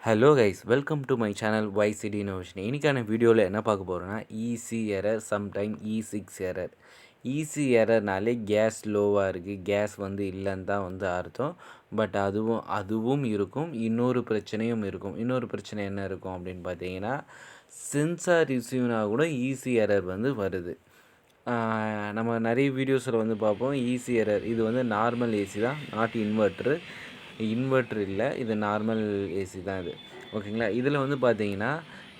Hello guys, welcome to my channel YCD Innovation. இன்றைக்கான வீடியோவில் என்ன பார்க்க போகிறோன்னா EC error, sometime E6 error. EC எரர்னாலே கேஸ் லோவாக இருக்குது, கேஸ் இல்லைன்னு தான் அர்த்தம். பட் அதுவும் இருக்கும், இன்னொரு பிரச்சனையும் இருக்கும். இன்னொரு பிரச்சனை என்ன இருக்கும் அப்படின்னு பார்த்தீங்கன்னா, சென்சார் ரிசீவ்னா கூட ஈசி எரர் வருது. நம்ம நிறைய வீடியோஸில் பார்ப்போம் ஈசி எரர். இது நார்மல் ஏசி தான், நாட் இன்வெர்ட்ரு இல்லை, இது நார்மல் ஏசி தான் இது. ஓகேங்களா. இதில் பார்த்தீங்கன்னா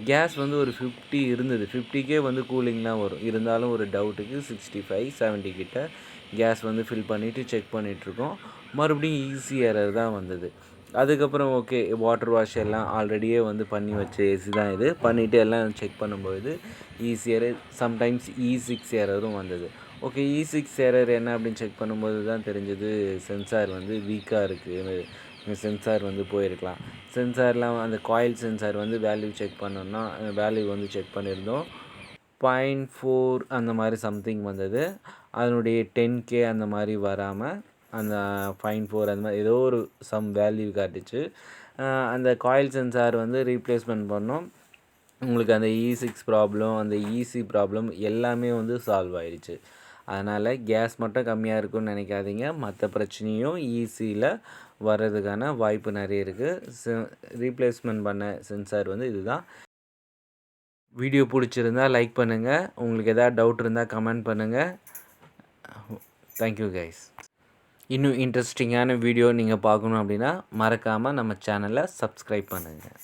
கேஸ் ஒரு 50 இருந்தது, 50கே கூலிங்லாம் வரும். இருந்தாலும் ஒரு டவுட்டுக்கு 65 70 கிட்ட கேஸ் ஃபில் பண்ணிவிட்டு செக் பண்ணிகிட்ருக்கோம். மறுபடியும் ஈஸி எரர் தான் வந்தது. அதுக்கப்புறம் ஓகே, வாட்டர் வாஷ் எல்லாம் ஆல்ரெடியே பண்ணி வச்ச ஏசி தான் இது. பண்ணிவிட்டு எல்லாம் செக் பண்ணும்பொழுது ஈஸி எரர், சம்டைம்ஸ் E6 எரரும் வந்தது. ஓகே, E6 எரர் என்ன அப்படின்னு செக் பண்ணும்போது தான் தெரிஞ்சது சென்சார் வீக்காக இருக்குது, சென்சார் போயிருக்கலாம். சென்சார்லாம் அந்த காயில் சென்சார் வேல்யூ செக் பண்ணோன்னா வேல்யூ செக் பண்ணியிருந்தோம். 0.4 அந்த மாதிரி சம்திங் வந்தது. அதனுடைய 10K அந்த மாதிரி வராமல் அந்த 0.4 அந்த மாதிரி ஏதோ ஒரு வேல்யூ காட்டுச்சு. அந்த காயில் சென்சார் ரீப்ளேஸ்மெண்ட் பண்ணோம். உங்களுக்கு அந்த E6 ப்ராப்ளம், அந்த ஈசி ப்ராப்ளம் எல்லாமே சால்வ் ஆயிடுச்சு. அதனால் கேஸ் மட்டும் கம்மியாக இருக்குன்னு நினைக்காதீங்க, மற்ற பிரச்சனையும் ஈஸியில் வர்றதுக்கான வாய்ப்பு நிறைய இருக்குது. ரீப்ளேஸ்மெண்ட் பண்ண சென்சார் இதுதான். வீடியோ பிடிச்சிருந்தா லைக் பண்ணுங்கள், உங்களுக்கு எதாவது டவுட் இருந்தால் கமெண்ட் பண்ணுங்கள். Thank you guys. இன்னும் இன்ட்ரெஸ்டிங்கான வீடியோ நீங்கள் பார்க்கணும் அப்படின்னா மறக்காமல் நம்ம சேனலை சப்ஸ்கிரைப் பண்ணுங்கள்.